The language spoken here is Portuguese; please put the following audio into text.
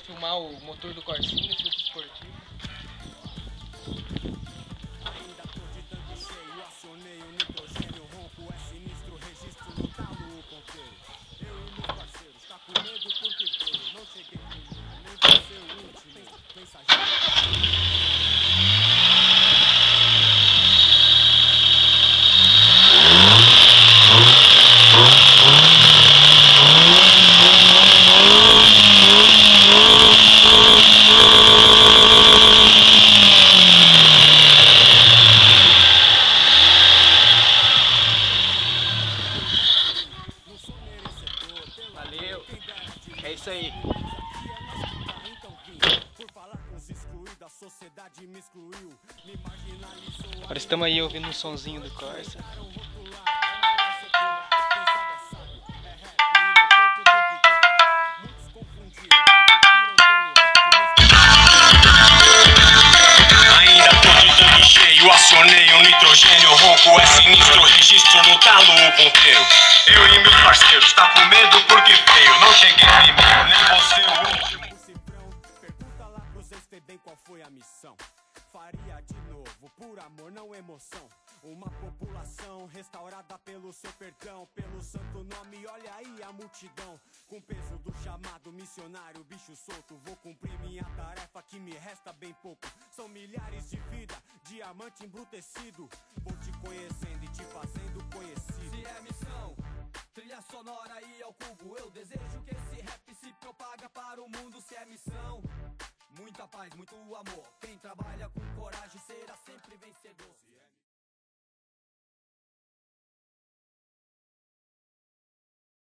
Filmar o motor do Corsinha, filtro esportivo. Ainda tô de tanque cheio, acionei o nitrogênio, ronco, é sinistro, registro no talo, o ponteiro. Eu e meus parceiros, tá com medo porque feio, não cheguei primeiro, nem vou ser o último, mensageiro. Valeu, é isso aí. Agora estamos aí ouvindo um sonzinho do Corsa. Ainda tô de tanque cheio, acionei o nitrogênio, ronco, é sinistro, registro no talo, o ponteiro. Eu e meus parceiros, tá com medo porque feio, não cheguei primeiro, nem vou ser o último. Pergunta lá pros ex-bem qual foi a missão. Faria de novo, por amor, não emoção. Uma população restaurada pelo seu perdão, pelo santo nome, olha aí a multidão. Com peso do chamado missionário, bicho solto, vou cumprir minha tarefa que me resta bem pouco. São milhares de vidas, diamante embrutecido. Vou te conhecendo e te fazendo conhecido. Se é missão, trilha sonora e ao cubo. Eu desejo que esse rap se propaga para o mundo. Se é missão, muita paz, muito amor. Quem trabalha com coragem será sempre vencedor.